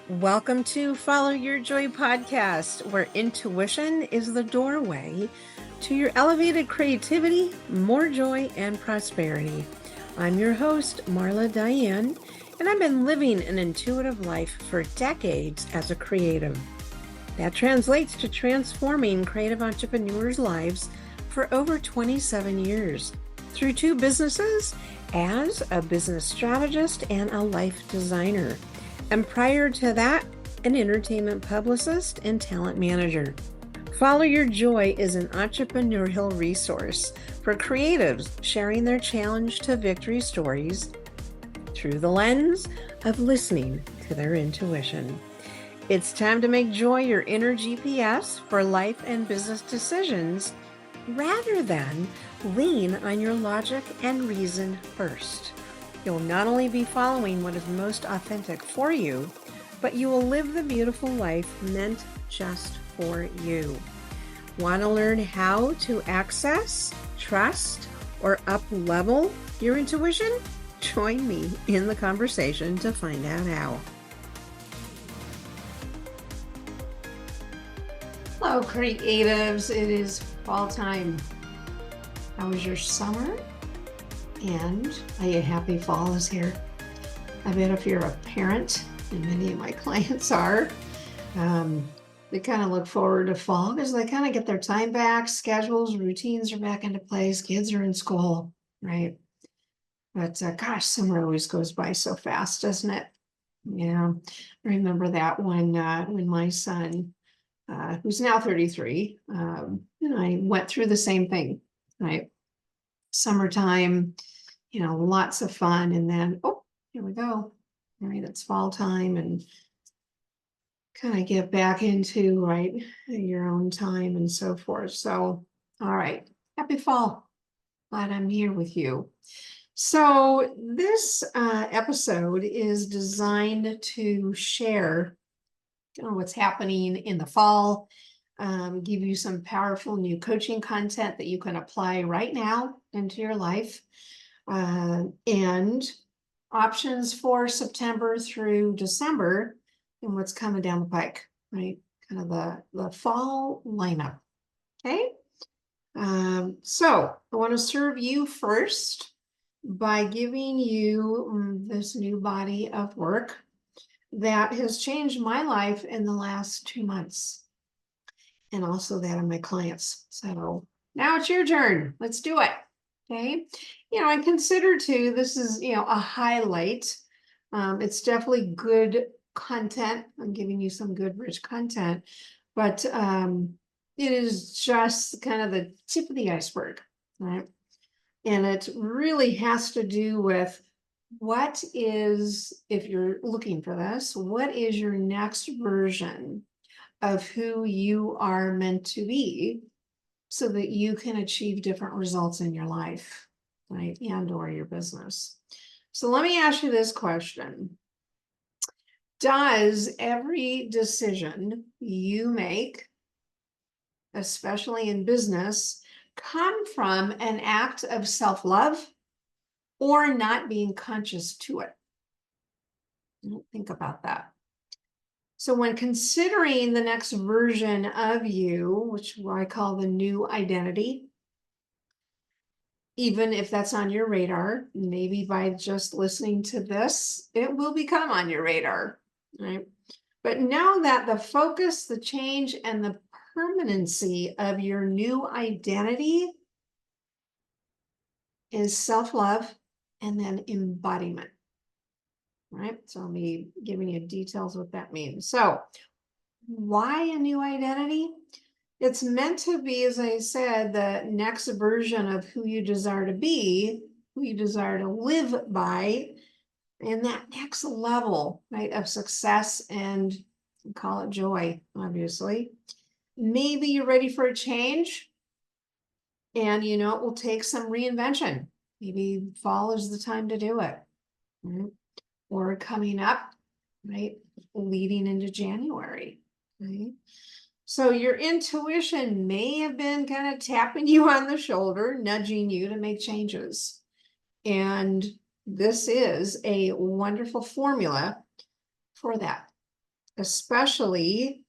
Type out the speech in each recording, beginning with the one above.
Welcome to Follow Your Joy podcast, where intuition is the doorway to your elevated creativity, more joy, and prosperity. I'm your host, Marla Diane, and I've been living an intuitive life for decades as a creative. That translates to transforming creative entrepreneurs' lives for over 27 years through two businesses as a business strategist and a life designer. And prior to that, an entertainment publicist and talent manager. Follow Your Joy is an entrepreneurial resource for creatives sharing their challenge to victory stories through the lens of listening to their intuition. It's time to make joy your inner GPS for life and business decisions rather than lean on your logic and reason first. You'll not only be following what is most authentic for you, but you will live the beautiful life meant just for you. Want to learn how to access, trust, or up-level your intuition? Join me in the conversation to find out how. Hello, creatives. It is fall time. How was your summer? And are you happy fall is here? I bet if you're a parent, and many of my clients are, they kind of look forward to fall because they kind of get their time back, schedules, routines are back into place, kids are in school, right? But gosh, summer always goes by so fast, doesn't it? Yeah, I remember that when my son, who's now 33, and I went through the same thing, right? Summertime, lots of fun. And then, here we go. All right, it's fall time and kind of get back into, right, your own time and so forth. So, all right, happy fall. Glad I'm here with you. So this episode is designed to share what's happening in the fall, give you some powerful new coaching content that you can apply right now into your life, and options for September through December and what's coming down the pike, right? Kind of the fall lineup. Okay. So I want to serve you first by giving you this new body of work that has changed my life in the last 2 months, and also that of my clients. So now it's your turn. Let's do it. Okay. I consider too, this is, a highlight. It's definitely good content. I'm giving you some good, rich content, but it is just kind of the tip of the iceberg, right? And it really has to do with what is, if you're looking for this, what is your next version of who you are meant to be so that you can achieve different results in your life, right? And or your business. So let me ask you this question. Does every decision you make, especially in business, come from an act of self-love or not being conscious to it? Think about that. So when considering the next version of you, which I call the new identity, even if that's on your radar, maybe by just listening to this, it will become on your radar, right? But know that the focus, the change, and the permanency of your new identity is self-love and then embodiment, right? So I'll be giving you details what that means. So why a new identity? It's meant to be, as I said, the next version of who you desire to be, who you desire to live by, and that next level, right, of success and call it joy, obviously. Maybe you're ready for a change and it will take some reinvention. Maybe fall is the time to do it, right? Or coming up, right, leading into January, right? So your intuition may have been kind of tapping you on the shoulder, nudging you to make changes. And this is a wonderful formula for that. especially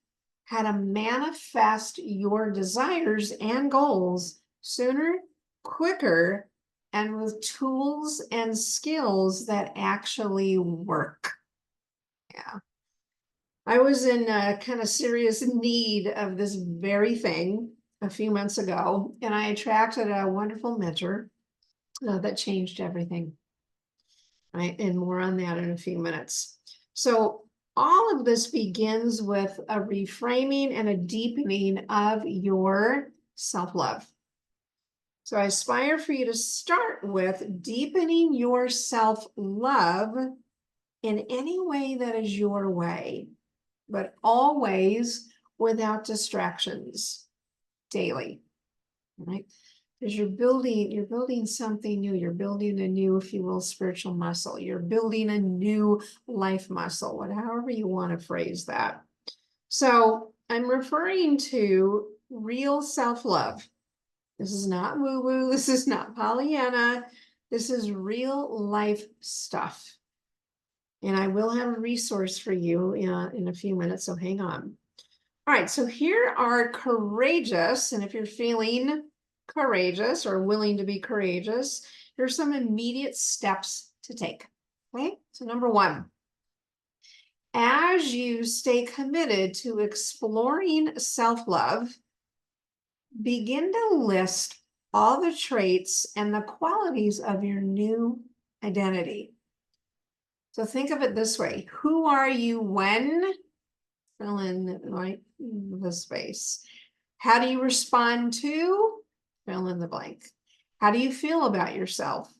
how to manifest your desires and goals sooner, quicker, and with tools and skills that actually work. Yeah. I was in kind of serious need of this very thing a few months ago, and I attracted a wonderful mentor that changed everything. Right? And more on that in a few minutes. So all of this begins with a reframing and a deepening of your self-love. So I aspire for you to start with deepening your self-love in any way that is your way, but always without distractions daily, right? Because you're building something new. You're building a new, if you will, spiritual muscle. You're building a new life muscle, however you want to phrase that. So I'm referring to real self-love. This is not woo-woo. This is not Pollyanna. This is real life stuff. And I will have a resource for you in a few minutes, so hang on. All right, so here are courageous, and if you're feeling courageous or willing to be courageous, here's some immediate steps to take. Okay, so number one, as you stay committed to exploring self-love, begin to list all the traits and the qualities of your new identity. So think of it this way. Who are you when? Fill in right the space. How do you respond to? Fill in the blank. How do you feel about yourself?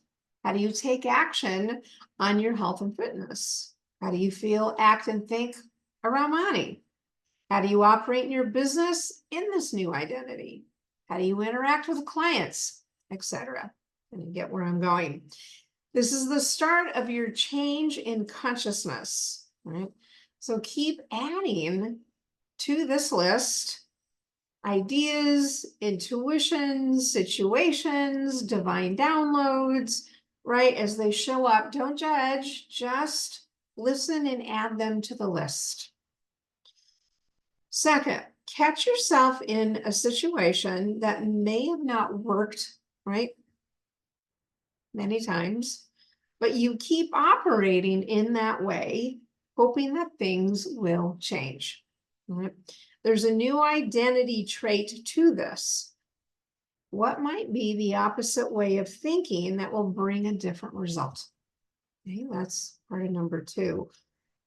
How do you take action on your health and fitness? How do you feel, act, and think around money? How do you operate in your business in this new identity? How do you interact with clients, etc.? And you get where I'm going. This is the start of your change in consciousness, right? So keep adding to this list ideas, intuitions, situations, divine downloads, right? As they show up, don't judge, just listen and add them to the list. Second, catch yourself in a situation that may have not worked, right? Many times, but you keep operating in that way, hoping that things will change. Right? There's a new identity trait to this. What might be the opposite way of thinking that will bring a different result? Okay, that's part of number two.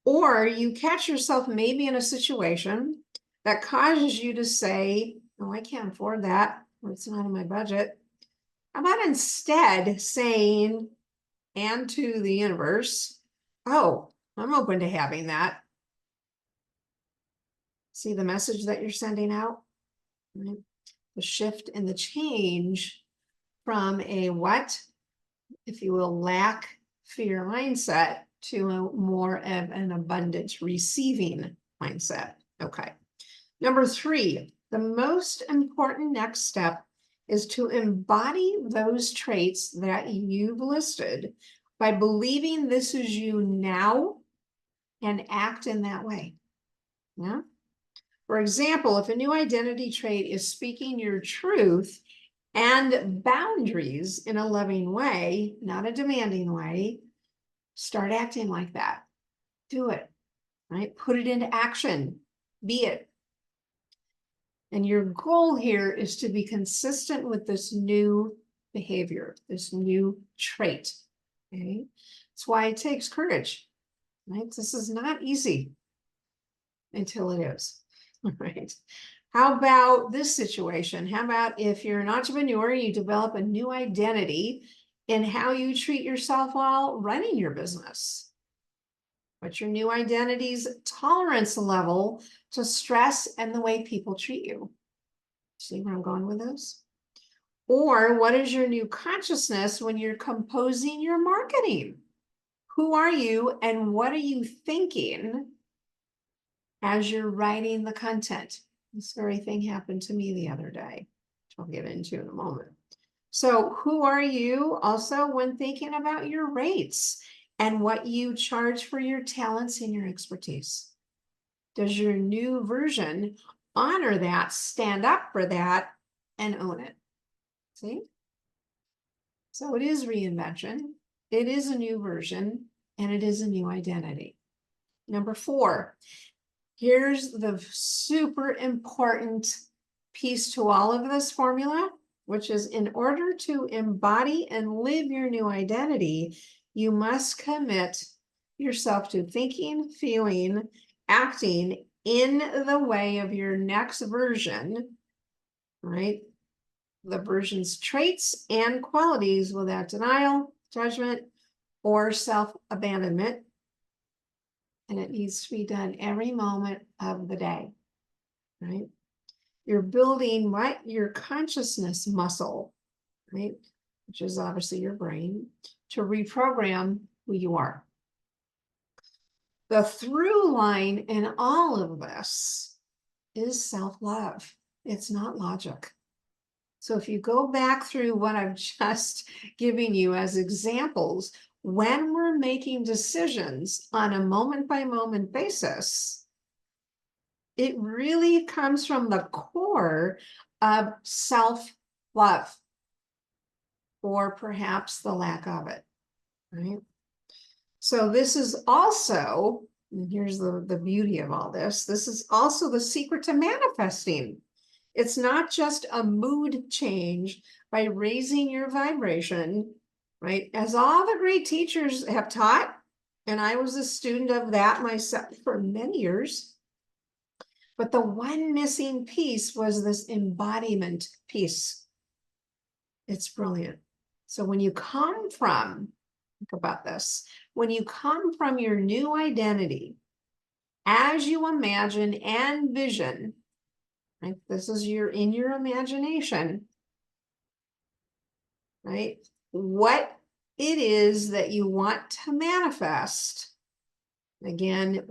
Or you catch yourself maybe in a situation that causes you to say, oh, I can't afford that. It's not in my budget. How about instead saying, and to the universe, oh, I'm open to having that. See the message that you're sending out? Right? The shift and the change from a what, if you will, lack fear mindset to a more of an abundance receiving mindset. Okay. Number three, the most important next step is to embody those traits that you've listed by believing this is you now and act in that way. Yeah. For example, if a new identity trait is speaking your truth and boundaries in a loving way, not a demanding way, start acting like that. Do it, right? Put it into action. Be it. And your goal here is to be consistent with this new behavior, this new trait. Okay. That's why it takes courage, right? This is not easy until it is, right? How about this situation? How about if you're an entrepreneur, you develop a new identity in how you treat yourself while running your business? What's your new identity's tolerance level to stress and the way people treat you? See where I'm going with this? Or what is your new consciousness when you're composing your marketing? Who are you and what are you thinking as you're writing the content? This very thing happened to me the other day, which I'll get into in a moment. So who are you also when thinking about your rates and what you charge for your talents and your expertise? Does your new version honor that, stand up for that, and own it? See? So it is reinvention. It is a new version, and it is a new identity. Number 4, here's the super important piece to all of this formula, which is in order to embody and live your new identity, you must commit yourself to thinking, feeling, acting in the way of your next version, right? The version's traits and qualities without denial, judgment, or self-abandonment. And it needs to be done every moment of the day, right? You're building what? Your consciousness muscle, right? Which is obviously your brain, to reprogram who you are. The through line in all of this is self-love. It's not logic. So if you go back through what I've just given you as examples, when we're making decisions on a moment-by-moment basis, it really comes from the core of self-love, or perhaps the lack of it, right? So this is also, and here's the beauty of all this, this is also the secret to manifesting. It's not just a mood change by raising your vibration, right? As all the great teachers have taught, and I was a student of that myself for many years, but the one missing piece was this embodiment piece. It's brilliant. So when you come from, think about this, when you come from your new identity, as you imagine and vision, right? This is in your imagination, right? What it is that you want to manifest. Again,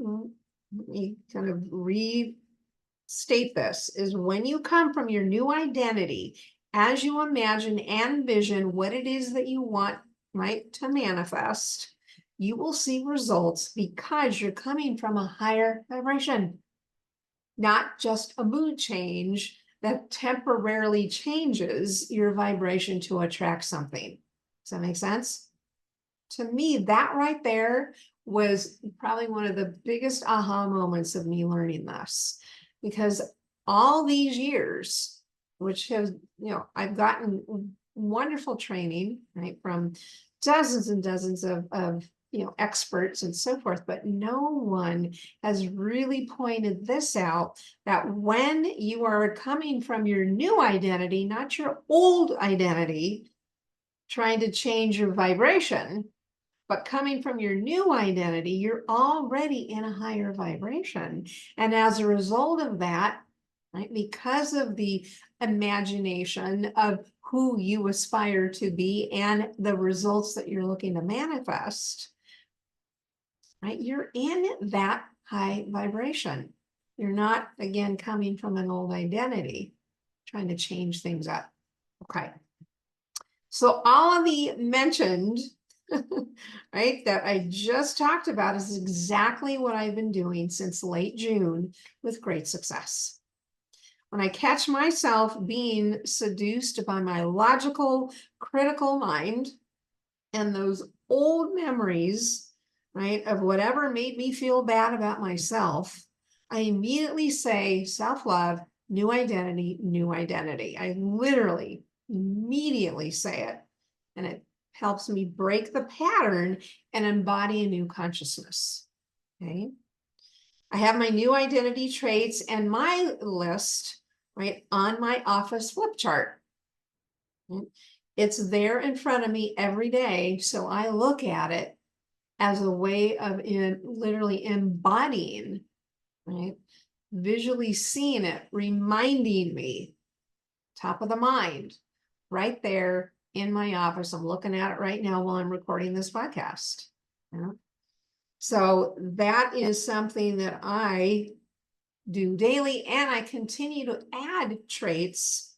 let me kind of restate this, is when you come from your new identity, as you imagine and vision what it is that you want, right, to manifest, you will see results because you're coming from a higher vibration, not just a mood change that temporarily changes your vibration to attract something. Does that make sense? To me, that right there was probably one of the biggest aha moments of me learning this, because all these years, which have, I've gotten wonderful training, right, from dozens and dozens of experts and so forth, but no one has really pointed this out, that when you are coming from your new identity, not your old identity, trying to change your vibration, but coming from your new identity, you're already in a higher vibration. And as a result of that, right, because of the imagination of who you aspire to be and the results that you're looking to manifest, right, you're in that high vibration. You're not, again, coming from an old identity, trying to change things up. Okay. So all of the mentioned, right, that I just talked about is exactly what I've been doing since late June with great success. When I catch myself being seduced by my logical, critical mind and those old memories, right, of whatever made me feel bad about myself, I immediately say self-love, new identity, new identity. I literally immediately say it, and it helps me break the pattern and embody a new consciousness. Okay. I have my new identity traits and my list, right, on my office flip chart. It's there in front of me every day. So I look at it as a way of literally embodying, right, visually seeing it, reminding me, top of the mind, right there in my office. I'm looking at it right now while I'm recording this podcast. So that is something that I do daily, and I continue to add traits,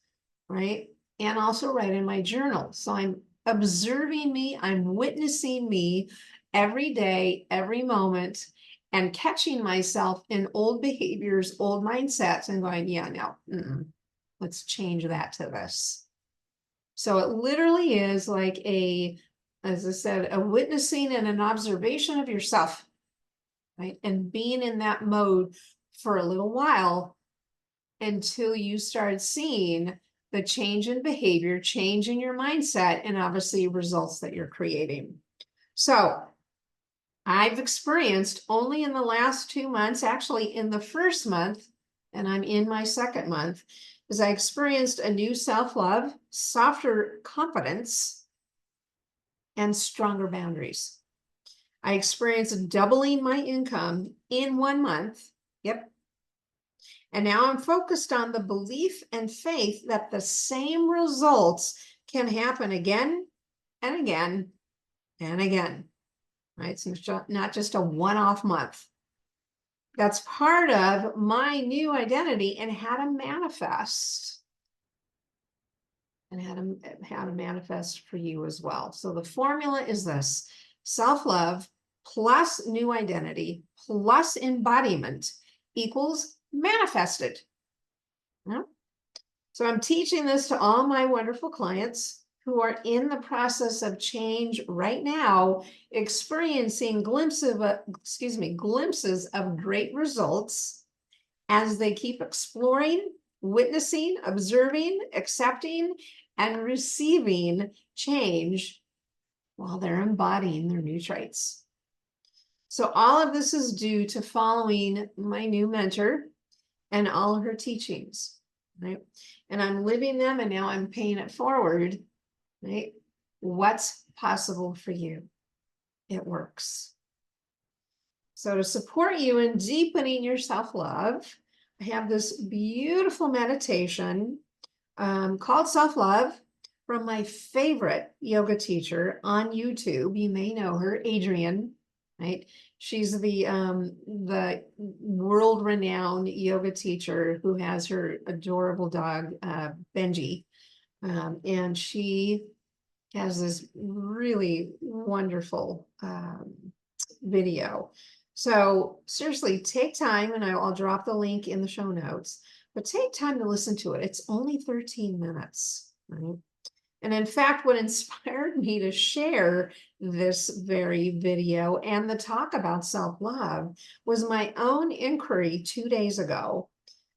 right? And also write in my journal. So I'm observing me, I'm witnessing me every day, every moment, and catching myself in old behaviors, old mindsets, and going, yeah, no, let's change that to this. So it literally is like as I said, a witnessing and an observation of yourself, right? And being in that mode for a little while until you start seeing the change in behavior, change in your mindset, and obviously results that you're creating. So I've experienced only in the last 2 months, actually in the first month, and I'm in my second month, is I experienced a new self-love, softer confidence, and stronger boundaries. I experienced doubling my income in 1 month. Yep. And now I'm focused on the belief and faith that the same results can happen again and again and again. Right? So it's not just a one-off month. That's part of my new identity and how to manifest. And how to manifest for you as well. So the formula is this: self-love plus new identity plus embodiment equals manifested. Yeah. So I'm teaching this to all my wonderful clients who are in the process of change right now, experiencing glimpses of great results as they keep exploring, witnessing, observing, accepting, and receiving change while they're embodying their new traits. So all of this is due to following my new mentor and all of her teachings, right? And I'm living them, and now I'm paying it forward, right? What's possible for you? It works. So to support you in deepening your self-love, I have this beautiful meditation called Self-Love from my favorite yoga teacher on YouTube. You may know her, Adrienne, right? She's the world-renowned yoga teacher who has her adorable dog, Benji. And she has this really wonderful video. So seriously, take time, and I'll drop the link in the show notes, but take time to listen to it. It's only 13 minutes, right? And in fact, what inspired me to share this very video and the talk about self-love was my own inquiry 2 days ago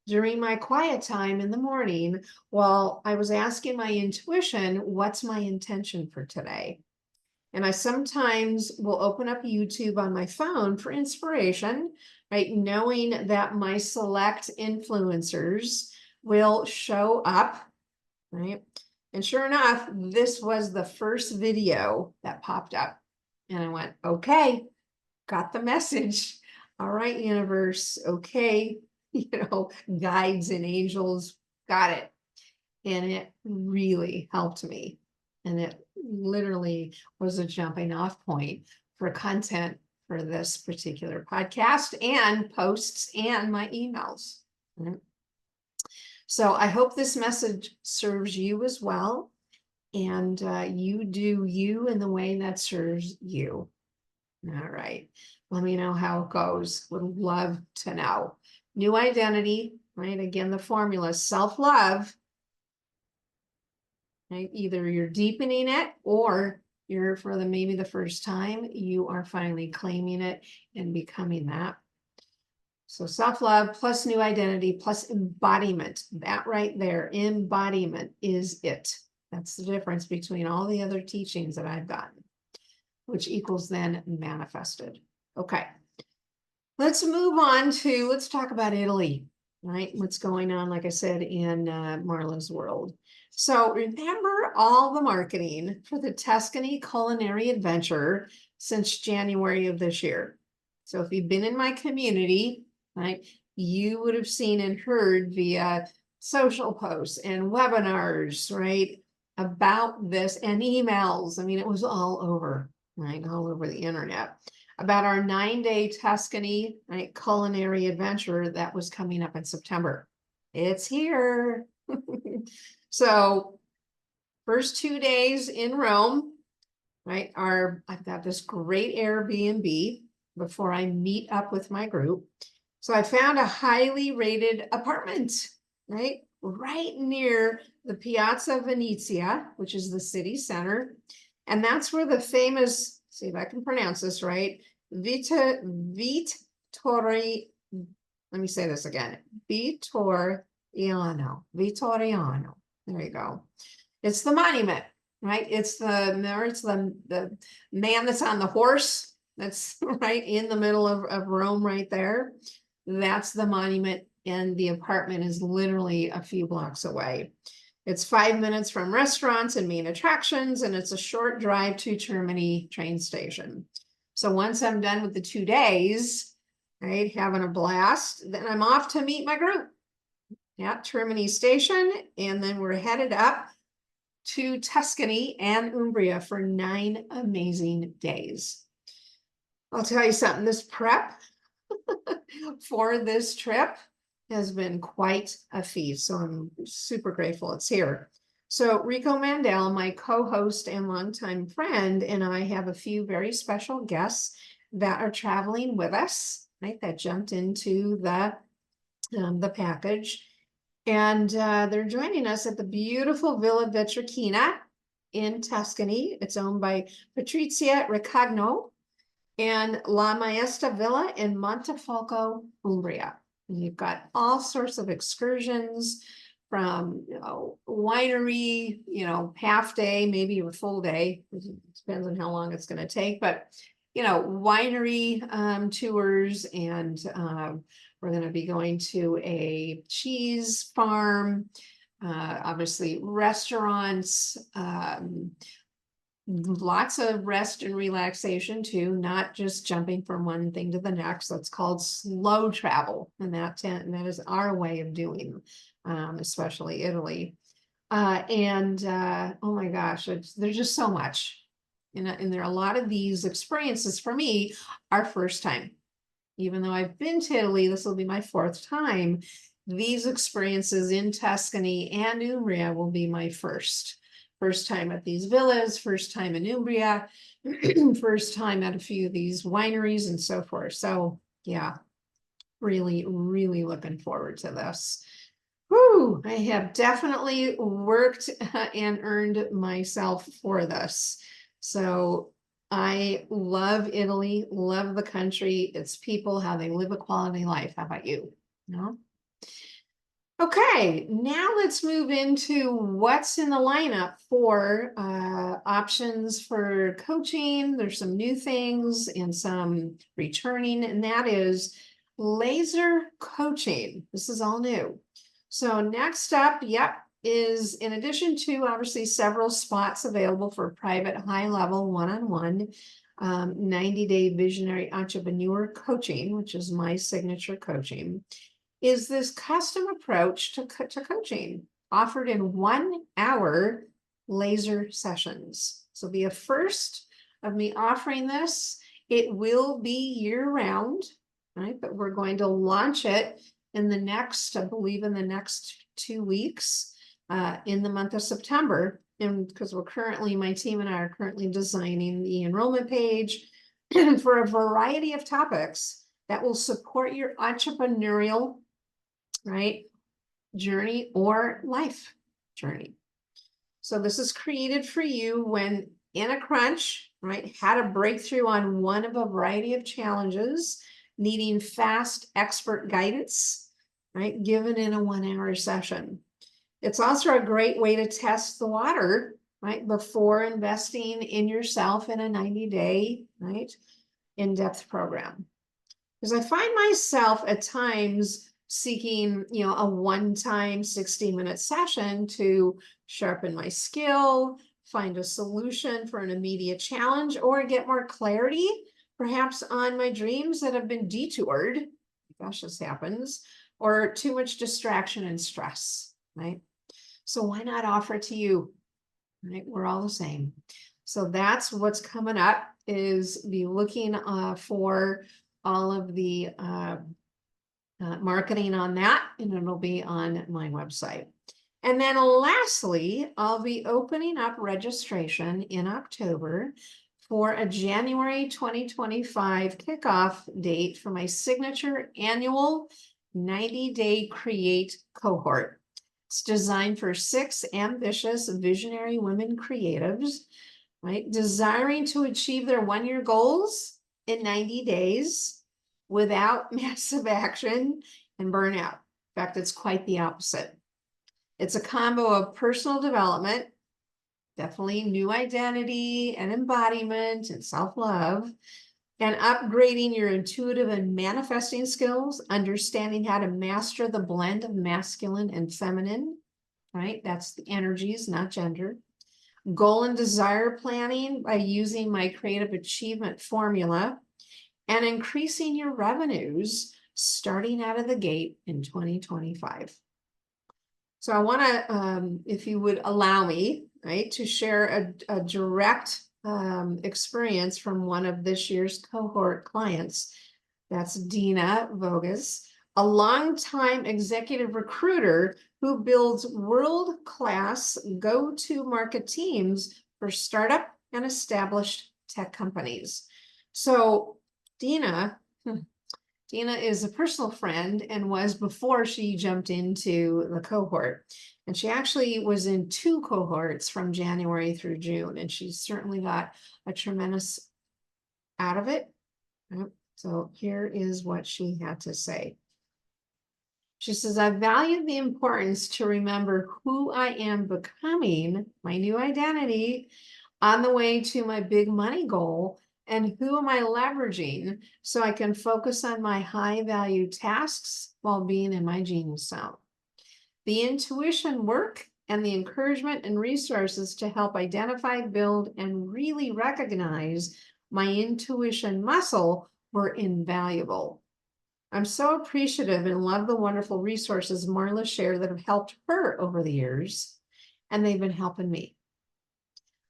during my quiet time in the morning while I was asking my intuition, what's my intention for today? And I sometimes will open up YouTube on my phone for inspiration, right? Knowing that my select influencers will show up, right? And sure enough, this was the first video that popped up. And I went, okay, got the message. All right, universe. Okay, guides and angels, got it. And it really helped me. And it literally was a jumping off point for content for this particular podcast and posts and my emails. So I hope this message serves you as well. And you do you in the way that serves you. All right. Let me know how it goes. Would love to know. New identity, right? Again, the formula, self-love. Right? Either you're deepening it, or you're, for maybe the first time, you are finally claiming it and becoming that. So self-love plus new identity plus embodiment, that right there, embodiment is it. That's the difference between all the other teachings that I've gotten, which equals then manifested. Okay, let's move on to, let's talk about Italy, right? What's going on, like I said, in Marla's world. So remember all the marketing for the Tuscany Culinary Adventure since January of this year. So if you've been in my community, right, you would have seen and heard via social posts and webinars, right, about this, and emails. I mean, it was all over, right, all over the internet, about our 9-day Tuscany, right, culinary adventure that was coming up in September. It's here. So first 2 days in Rome, right, I've got this great Airbnb, before I meet up with my group. So I found a highly rated apartment, right near the Piazza Venezia, which is the city center. And that's where the famous, see if I can pronounce this right, Vittorio, let me say this again, Vittoriano. There you go. It's the monument, right? It's the man that's on the horse. That's right in the middle of Rome right there. That's the monument, and the apartment is literally a few blocks away. It's 5 minutes from restaurants and main attractions, and it's a short drive to Termini train station. So once I'm done with the 2 days, right, having a blast, then I'm off to meet my group at Termini station, and then we're headed up to Tuscany and Umbria for 9 amazing days. I'll tell you something, this prep for this trip has been quite a feast, so I'm super grateful it's here. So Rico Mandel, my co-host and longtime friend, and I have a few very special guests that are traveling with us, right, that jumped into the package. And they're joining us at the beautiful Villa Vetrachina in Tuscany. It's owned by Patrizia Riccagno and La Maestra Villa in Montefalco, Umbria. And you've got all sorts of excursions from, winery, half day, maybe a full day. It depends on how long it's going to take, but, winery tours, and we're going to be going to a cheese farm, obviously restaurants, lots of rest and relaxation too, not just jumping from one thing to the next. That's called slow travel, and that is our way of doing, especially Italy. Oh my gosh, there's just so much, and there are a lot of these experiences for me are first time. Even though I've been to Italy, this will be my 4th time. These experiences in Tuscany and Umbria will be my first time at these villas, first time in Umbria, first time at a few of these wineries and so forth. So yeah, really, really looking forward to this. Whew, I have definitely worked and earned myself for this. So I love Italy, love the country, its people, how they live a quality life. How about you? No? Okay, now let's move into what's in the lineup for options for coaching. There's some new things and some returning, and that is laser coaching. This is all new. So next up, is in addition to obviously several spots available for private high-level one-on-one 90-day visionary entrepreneur coaching, which is my signature coaching, is this custom approach to coaching offered in 1-hour laser sessions. So be a first of me offering this. It will be year-round, right? But we're going to launch it in the next, I believe in the next 2 weeks, in the month of September. And because my team and I are currently designing the enrollment page for a variety of topics that will support your entrepreneurial, right, journey or life journey. So this is created for you when in a crunch, right, had a breakthrough on one of a variety of challenges, needing fast expert guidance, right, given in a 1-hour session. It's also a great way to test the water, right, before investing in yourself in a 90-day, right, in-depth program. Because I find myself at times seeking, a one-time 60-minute session to sharpen my skill, find a solution for an immediate challenge, or get more clarity, perhaps on my dreams that have been detoured. Gosh, this happens, or too much distraction and stress, right? So why not offer it to you? Right? We're all the same. So that's what's coming up, is be looking for all of the marketing on that, and it'll be on my website. And then lastly, I'll be opening up registration in October for a January 2025 kickoff date for my signature annual 90-day Create cohort. It's designed for 6 ambitious, visionary women creatives, right? Desiring to achieve their 1-year goals in 90 days without massive action and burnout. In fact, it's quite the opposite. It's a combo of personal development, definitely new identity and embodiment and self-love, and upgrading your intuitive and manifesting skills, understanding how to master the blend of masculine and feminine, right? That's the energies, not gender. Goal and desire planning by using my creative achievement formula, and increasing your revenues starting out of the gate in 2025. So I want to, if you would allow me, right, to share a direct experience from one of this year's cohort clients. That's Gina DeVee, a longtime executive recruiter who builds world-class go-to-market teams for startup and established tech companies. So Gina is a personal friend and was before she jumped into the cohort. And she actually was in 2 cohorts from January through June, and she certainly got a tremendous out of it. So here is what she had to say. She says, I value the importance to remember who I am becoming, my new identity, on the way to my big money goal, and who am I leveraging so I can focus on my high value tasks while being in my genius zone. The intuition work and the encouragement and resources to help identify, build, and really recognize my intuition muscle were invaluable. I'm so appreciative and love the wonderful resources Marla shared that have helped her over the years, and they've been helping me.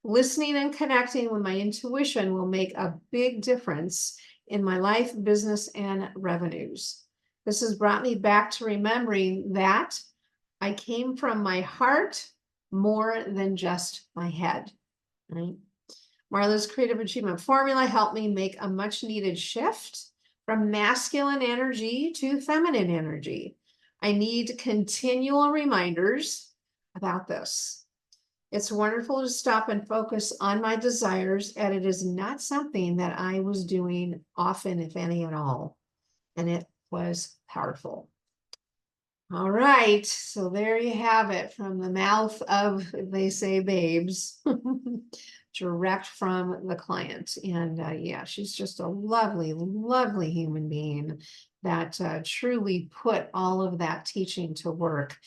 Listening and connecting with my intuition will make a big difference in my life, business, and revenues. This has brought me back to remembering that I came from my heart more than just my head. Right? Marla's creative achievement formula helped me make a much needed shift from masculine energy to feminine energy. I need continual reminders about this. It's wonderful to stop and focus on my desires, and it is not something that I was doing often, if any at all. And it was powerful. All right, so there you have it from the mouth of, they say, babes, direct from the client. And yeah, she's just a lovely, lovely human being that truly put all of that teaching to work.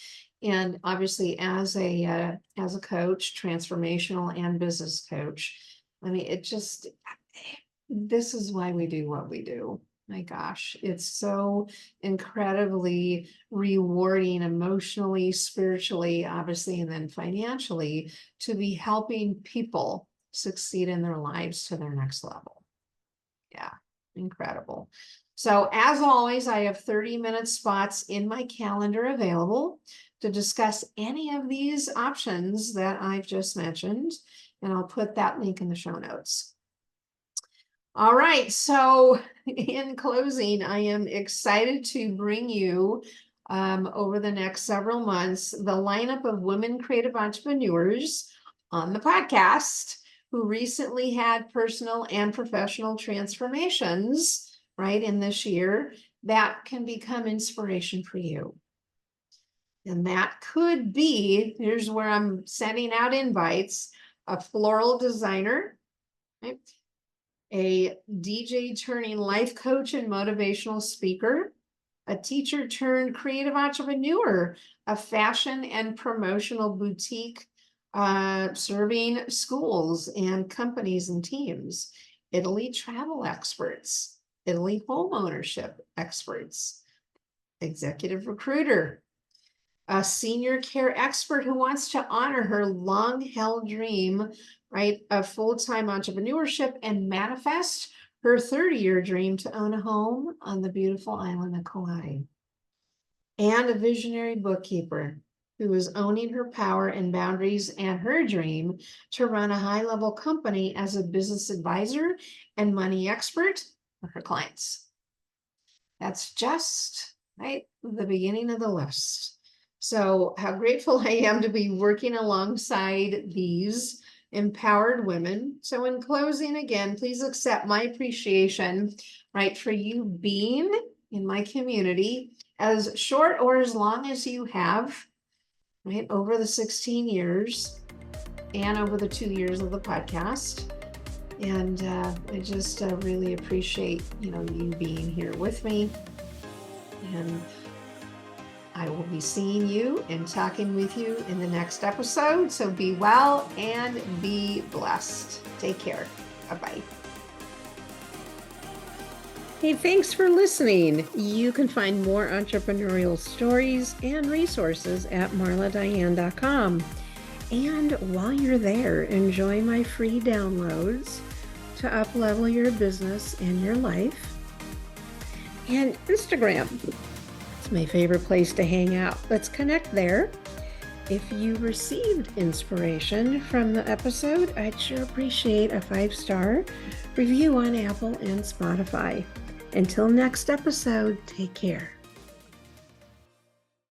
And obviously, as a coach, transformational and business coach, I mean, this is why we do what we do. My gosh, it's so incredibly rewarding emotionally, spiritually, obviously, and then financially to be helping people succeed in their lives to their next level. Yeah, incredible. So as always, I have 30-minute spots in my calendar available to discuss any of these options that I've just mentioned, and I'll put that link in the show notes. All right, so in closing, I am excited to bring you over the next several months the lineup of women creative entrepreneurs on the podcast who recently had personal and professional transformations, right, in this year that can become inspiration for you. And that could be, here's where I'm sending out invites, a floral designer, right? A DJ turning life coach and motivational speaker, a teacher turned creative entrepreneur, a fashion and promotional boutique serving schools and companies and teams, Italy travel experts, Italy home ownership experts, executive recruiter, a senior care expert who wants to honor her long-held dream, right, of full-time entrepreneurship and manifest her 30-year dream to own a home on the beautiful island of Kauai. And a visionary bookkeeper, who is owning her power and boundaries and her dream to run a high-level company as a business advisor and money expert for her clients. That's just the beginning of the list. So how grateful I am to be working alongside these empowered women. So in closing, again, please accept my appreciation, for you being in my community as short or as long as you have, over the 16 years and over the 2 years of the podcast. And I just really appreciate, you being here with me. And I will be seeing you and talking with you in the next episode. So be well and be blessed. Take care. Bye-bye. Hey, thanks for listening. You can find more entrepreneurial stories and resources at marladiane.com. And while you're there, enjoy my free downloads to up-level your business and your life. And Instagram. It's my favorite place to hang out. Let's connect there. If you received inspiration from the episode, I'd sure appreciate a 5-star review on Apple and Spotify. Until next episode, take care.